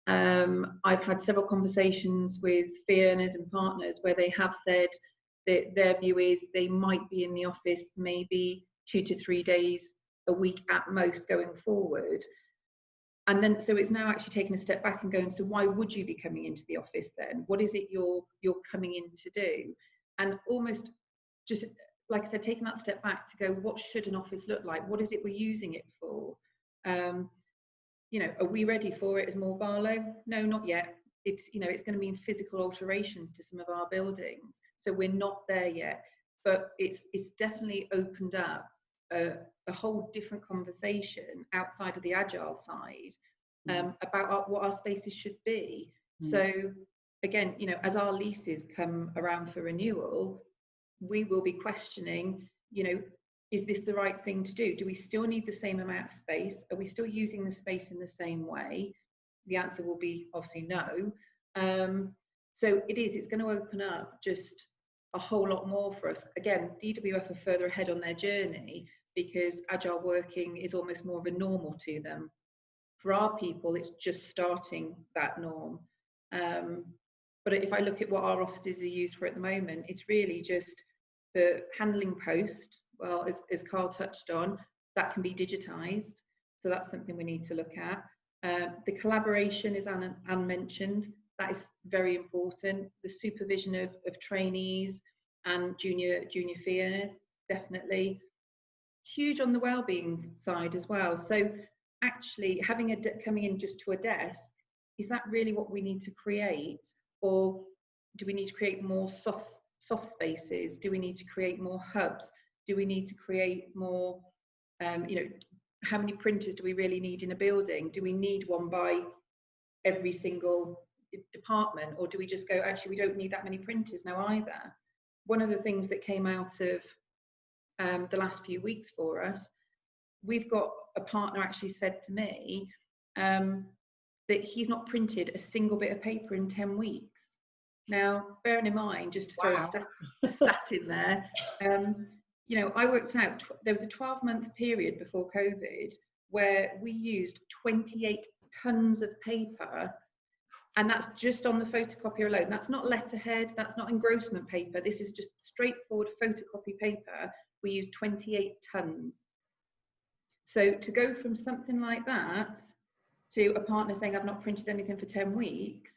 I've had several conversations with fee earners and partners where they have said that their view is they might be in the office maybe 2 to 3 days a week at most going forward. And then, so it's now actually taking a step back and going, so why would you be coming into the office then? What is it you're coming in to do? And almost just, like I said, taking that step back to go, what should an office look like? What is it we're using it for? You know, are we ready for it as Moore Barlow? No, not yet. It's, you know, it's going to mean physical alterations to some of our buildings. So we're not there yet, but it's definitely opened up a whole different conversation outside of the Agile side about what our spaces should be. So again, you know, as our leases come around for renewal, we will be questioning, you know, is this the right thing to do? Do we still need the same amount of space? Are we still using the space in the same way? The answer will be obviously no. So it's going to open up just a whole lot more for us. Again, DWF are further ahead on their journey because Agile working is almost more of a normal to them. For our people, it's just starting that norm. But if I look at what our offices are used for at the moment, it's really just the handling post. Well, as Carl touched on, that can be digitised. So that's something we need to look at. The collaboration, as Anne mentioned, that is very important. The supervision of trainees and junior fee earners, definitely. Huge on the wellbeing side as well. So actually having coming in just to a desk, is that really what we need to create? Or do we need to create more soft spaces? Do we need to create more hubs? Do we need to create more, you know, how many printers do we really need in a building? Do we need one by every single department? Or do we just go, actually, we don't need that many printers now either? One of the things that came out of the last few weeks for us, we've got a partner actually said to me that he's not printed a single bit of paper in 10 weeks. Now, bearing in mind, just to throw a stat in there, you know, I worked out there was a 12-month period before COVID where we used 28 tons of paper, and that's just on the photocopier alone. That's not letterhead, that's not engrossment paper. This is just straightforward photocopy paper. We use 28 tons. So to go from something like that to a partner saying, I've not printed anything for 10 weeks,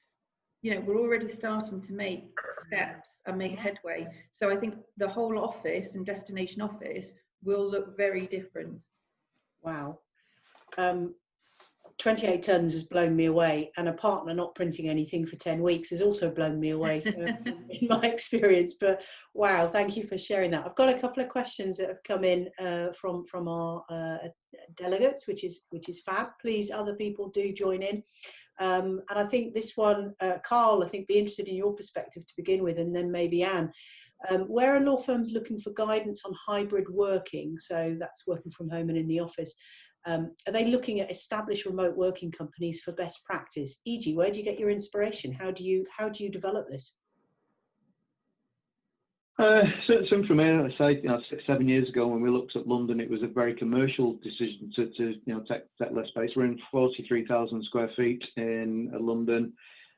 you know, we're already starting to make steps and make headway. So I think the whole office and destination office will look very different. Wow. 28 tons has blown me away, and a partner not printing anything for 10 weeks has also blown me away in my experience. But wow, thank you for sharing that. I've got a couple of questions that have come in from our delegates, which is fab. Please, other people do join in. And I think this one, Carl, I think be interested in your perspective to begin with, and then maybe Anne. Where are law firms looking for guidance on hybrid working? So that's working from home and in the office. Are they looking at established remote working companies for best practice? E.g., where do you get your inspiration? How do you develop this? So for me, I say, 6-7 years ago when we looked at London, it was a very commercial decision to take less space. We're in 43,000 square feet in London.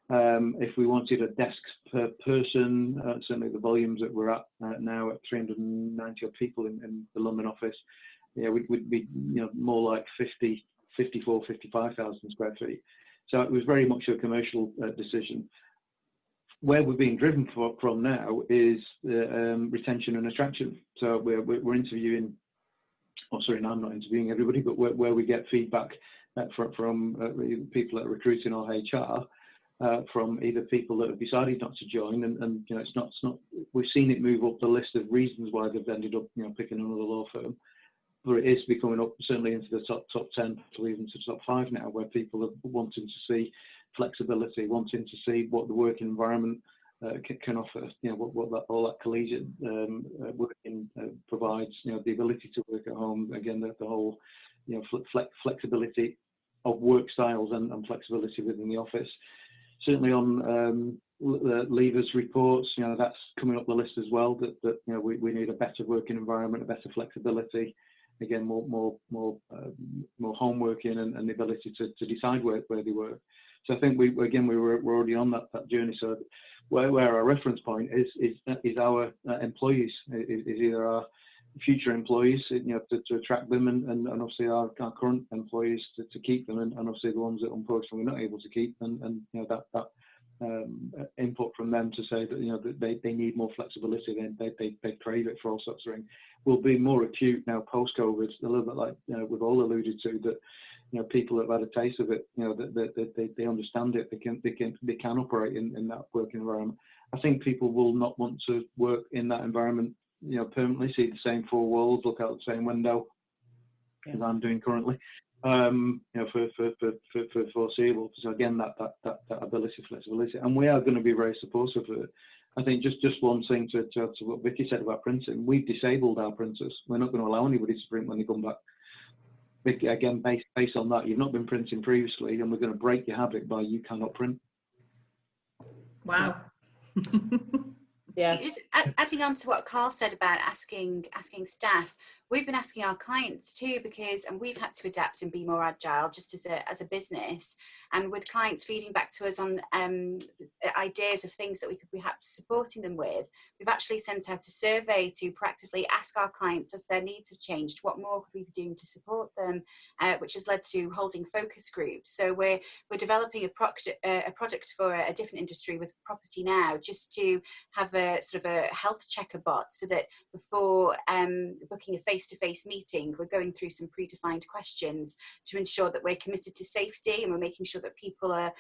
If we wanted a desk per person, certainly the volumes that we're at now at 390 people in the London office, we'd be more like 55,000 square feet. So it was very much a commercial decision. Where we're being driven from now is retention and attraction. So we're interviewing, I'm not interviewing everybody, but where we get feedback from people that are recruiting or HR, from either people that have decided not to join, and it's not. We've seen it move up the list of reasons why they've ended up picking another law firm, but it is becoming up certainly into the top 10, to even to top 5 now, where people are wanting to see flexibility, wanting to see what the working environment can offer. All that collegiate working provides. The ability to work at home. Again, the whole flexibility of work styles and flexibility within the office. Certainly on levers reports, that's coming up the list as well. That we need a better working environment, a better flexibility. Again, more home working and the ability to decide where they work. So I think we're already on that journey. So where our reference point is our employees, is either our future employees, to attract them, and obviously our current employees to keep them, and obviously the ones that unfortunately we're not able to keep, and that input from them to say that they need more flexibility, they crave it for all sorts of things, will be more acute now post-COVID, a little bit like we've all alluded to, that people that have had a taste of it, that they understand it, they can operate in that working environment. I think people will not want to work in that environment permanently, see the same 4 walls, look out the same window, as I'm doing currently, for foreseeable. So again, that ability, flexibility, and we are going to be very supportive of it. I think just one thing to what Vicky said about printing, we've disabled our printers. We're not going to allow anybody to print when they come back. Again, based on that, you've not been printing previously, and we're going to break your habit by you cannot print. Wow. Yeah. Just adding on to what Carl said about asking staff, we've been asking our clients too, and we've had to adapt and be more agile just as a business, and with clients feeding back to us on ideas of things that we could perhaps supporting them with, we've actually sent out a survey to proactively ask our clients, as their needs have changed, what more could we be doing to support them, which has led to holding focus groups. So we're developing a product for a different industry with property now, just to have a sort of a health checker bot, so that before booking a face-to-face meeting, we're going through some predefined questions to ensure that we're committed to safety, and we're making sure that people are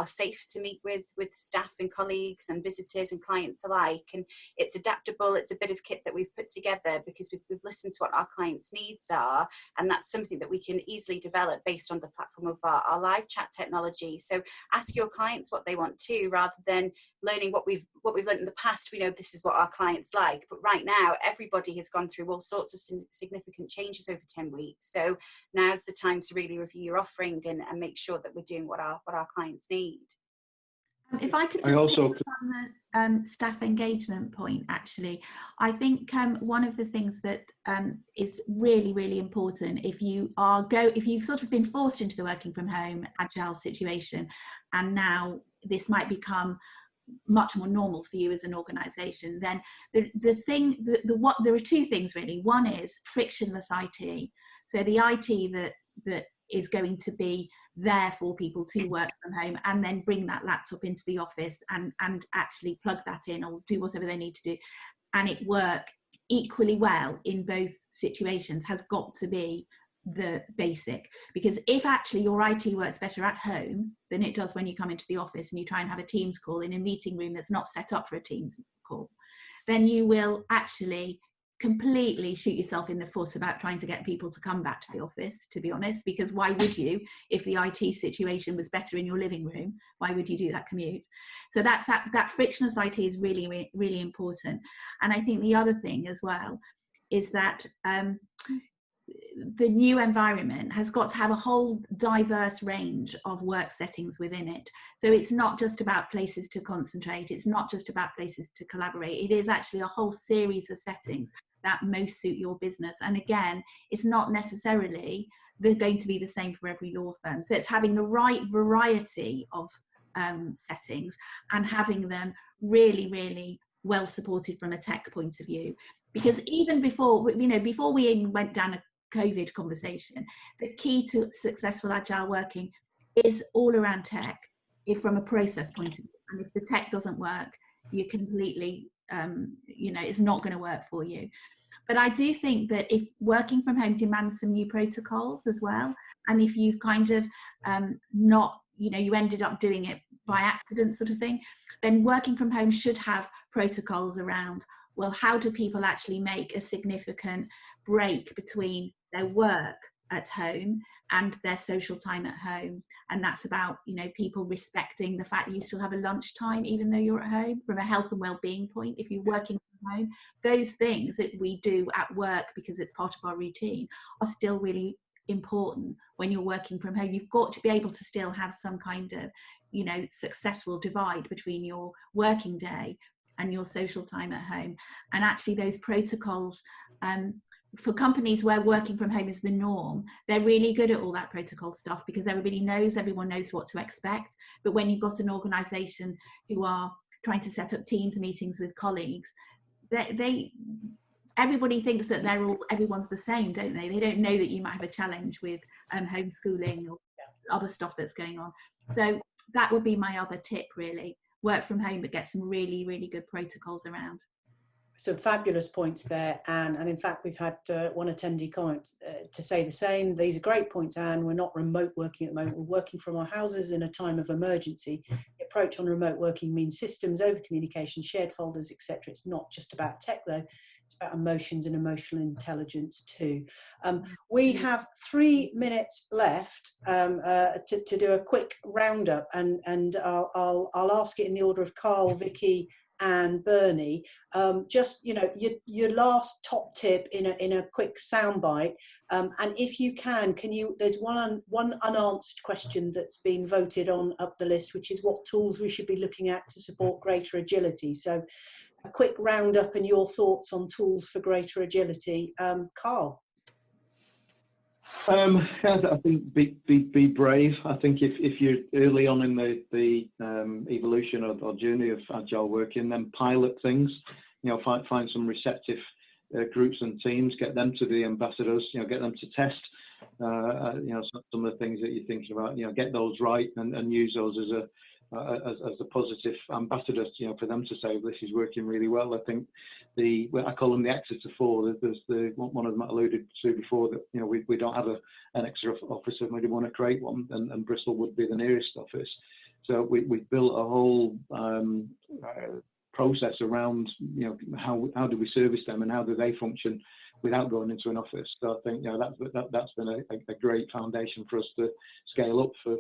safe to meet with staff and colleagues and visitors and clients alike. And it's adaptable. It's a bit of kit that we've put together because we've listened to what our clients' needs are, and that's something that we can easily develop based on the platform of our live chat technology. So ask your clients what they want too, rather than learning what we've learned in the past. We know this is what our clients like, but right now everybody has gone through all sorts of significant changes over 10 weeks. So now's the time to really review your offering and make sure that we're doing what our clients need. If I could just pick up on the staff engagement point, actually, I think one of the things that is really, really important, if you've sort of been forced into the working from home agile situation, and now this might become much more normal for you as an organisation, then there are 2 things really. One is frictionless IT. So the IT that is going to be there for people to work from home, and then bring that laptop into the office and actually plug that in or do whatever they need to do, and it work equally well in both situations, has got to be the basic. Because if actually your IT works better at home than it does when you come into the office and you try and have a Teams call in a meeting room that's not set up for a Teams call, then you will actually completely shoot yourself in the foot about trying to get people to come back to the office, to be honest, because why would you? If the IT situation was better in your living room, why would you do that commute? So that frictionless IT is really, really important. And I think the other thing as well is that the new environment has got to have a whole diverse range of work settings within it. So it's not just about places to concentrate, it's not just about places to collaborate, it is actually a whole series of settings that most suit your business. And again, it's not necessarily going to be the same for every law firm. So it's having the right variety of settings and having them really, really well supported from a tech point of view. Because even before we even went down a COVID conversation, the key to successful agile working is all around tech, if from a process point of view. And if the tech doesn't work, you completely, it's not going to work for you. But I do think that if working from home demands some new protocols as well, and if you've kind of you ended up doing it by accident sort of thing, then working from home should have protocols around, well, how do people actually make a significant break between their work at home and their social time at home? And that's about, people respecting the fact that you still have a lunchtime even though you're at home, from a health and well-being point. If you're working from home, those things that we do at work because it's part of our routine are still really important when you're working from home. You've got to be able to still have some kind of successful divide between your working day and your social time at home. And actually those protocols, for companies where working from home is the norm, they're really good at all that protocol stuff because everyone knows what to expect. But when you've got an organisation who are trying to set up Teams meetings with colleagues, everybody thinks that everyone's the same, don't they? They don't know that you might have a challenge with homeschooling or other stuff that's going on. So that would be my other tip, really. Work from home, but get some really, really good protocols around. Some fabulous points there, Anne. And in fact, we've had one attendee comment to say the same. These are great points, Anne. We're not remote working at the moment. We're working from our houses in a time of emergency. The approach on remote working means systems, over communication, shared folders, etc. It's not just about tech, though. It's about emotions and emotional intelligence too. We have 3 minutes left to do a quick roundup, and I'll ask it in the order of Carl, Vicky, and Bernie. Just your last top tip in a quick soundbite, and if you can you, there's one unanswered question that's been voted on up the list, which is what tools we should be looking at to support greater agility. So a quick roundup and your thoughts on tools for greater agility. Carl. I think be brave. I think if you're early on in the evolution or journey of agile working, then pilot things. Find some receptive groups and teams, get them to be ambassadors. Get them to test. Some of the things that you're thinking about. Get those right and use those as a positive ambassador. For them to say this is working really well. I think I call them the Exeter Four. There's one of them I alluded to before, that we don't have an Exeter office, and we want to create one, and Bristol would be the nearest office. So we built a whole process around how do we service them and how do they function without going into an office. So I think that's been a great foundation for us to scale up for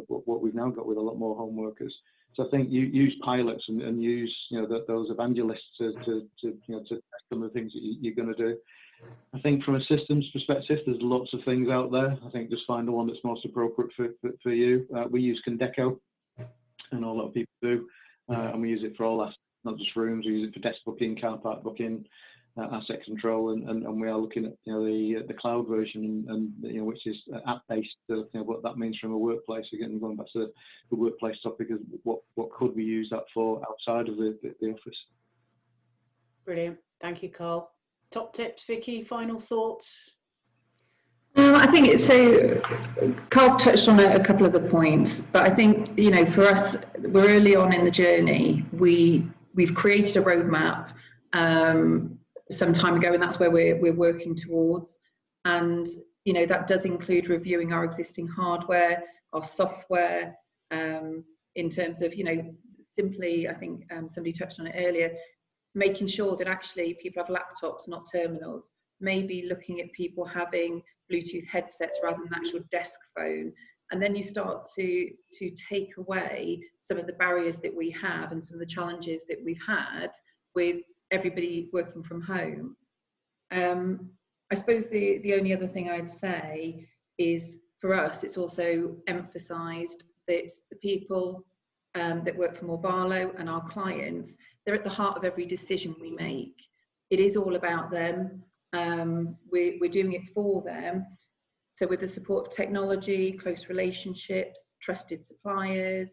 what we've now got with a lot more home workers. So I think you use pilots and use those evangelists to test some of the things that you're going to do. I think from a systems perspective, there's lots of things out there. I think just find the one that's most appropriate for you. We use Condeco, and a lot of people do, and we use it for all aspects, not just rooms. We use it for desk booking, car park booking, asset control, and we are looking at the cloud version, and which is app based. What that means from a workplace. Again, going back to the workplace topic, is what could we use that for outside of the office? Brilliant, thank you, Carl. Top tips, Vicky. Final thoughts. I think it's so. Carl's touched on a couple of the points, but I think for us, we're early on in the journey. We've created a roadmap some time ago, and that's where we're working towards. And that does include reviewing our existing hardware, our software, in terms of simply, I think somebody touched on it earlier, making sure that actually people have laptops, not terminals, maybe looking at people having Bluetooth headsets rather than actual desk phone. And then you start to take away some of the barriers that we have and some of the challenges that we've had with everybody working from home. I suppose the only other thing I'd say is, for us, it's also emphasised that the people that work for Morbalo and our clients, they're at the heart of every decision we make. It is all about them. We're doing it for them. So with the support of technology, close relationships, trusted suppliers,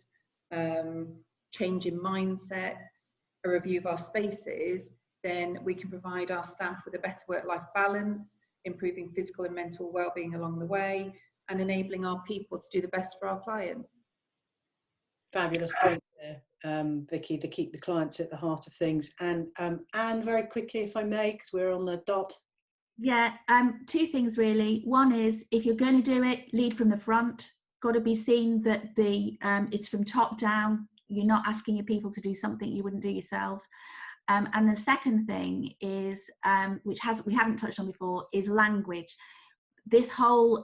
change in mindsets, a review of our spaces, then we can provide our staff with a better work-life balance, improving physical and mental well-being along the way, and enabling our people to do the best for our clients. Fabulous point there, Vicky, to keep the clients at the heart of things. And Anne, very quickly, if I may, because we're on the dot. Yeah, two things really. One is, if you're going to do it, lead from the front. Got to be seen that it's from top down. You're not asking your people to do something you wouldn't do yourselves. And the second thing is, which we haven't touched on before, is language. This whole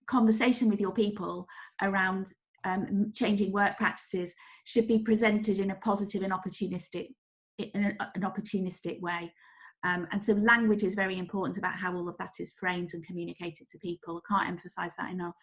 conversation with your people around changing work practices should be presented in a positive and opportunistic way. And so language is very important about how all of that is framed and communicated to people. I can't emphasize that enough.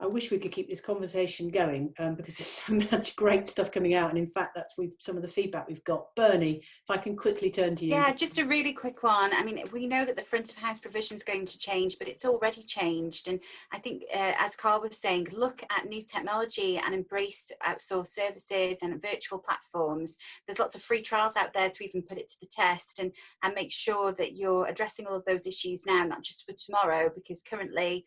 I wish we could keep this conversation going because there's so much great stuff coming out. And in fact, that's some of the feedback we've got. Bernie, if I can quickly turn to you. Yeah, just a really quick one. I mean, we know that the front of house provision is going to change, but it's already changed. And I think, as Carl was saying, look at new technology and embrace outsourced services and virtual platforms. There's lots of free trials out there to even put it to the test, and make sure that you're addressing all of those issues now, not just for tomorrow, because currently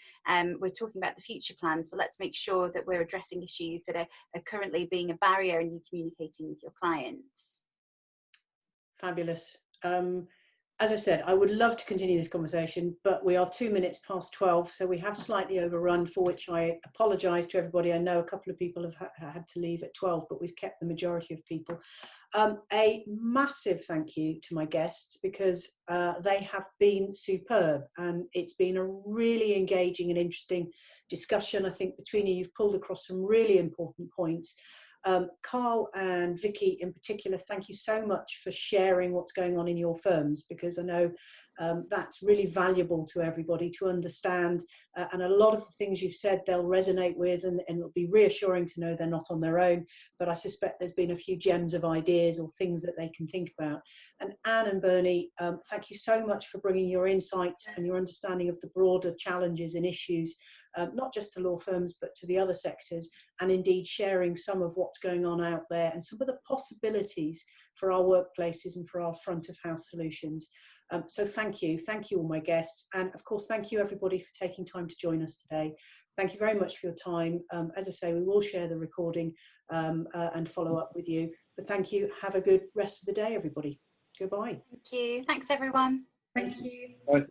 we're talking about the future plans. But let's make sure that we're addressing issues that are currently being a barrier in you communicating with your clients. Fabulous. As I said, I would love to continue this conversation, but we are 2 minutes past 12, so we have slightly overrun, for which I apologise to everybody. I know a couple of people have had to leave at 12, but we've kept the majority of people. A massive thank you to my guests, because they have been superb, and it's been a really engaging and interesting discussion. I think between you've pulled across some really important points. Carl and Vicky in particular, thank you so much for sharing what's going on in your firms, because I know that's really valuable to everybody to understand, and a lot of the things you've said they'll resonate with, and it'll be reassuring to know they're not on their own. But I suspect there's been a few gems of ideas or things that they can think about. And Anne and Bernie, thank you so much for bringing your insights and your understanding of the broader challenges and issues, not just to law firms but to the other sectors, and indeed sharing some of what's going on out there and some of the possibilities for our workplaces and for our front of house solutions. So thank you all my guests, and of course thank you everybody for taking time to join us today. Thank you very much for your time. As I say, we will share the recording and follow up with you, but thank you. Have a good rest of the day, everybody. Goodbye. Thank you. Thanks everyone. Thank you. Bye.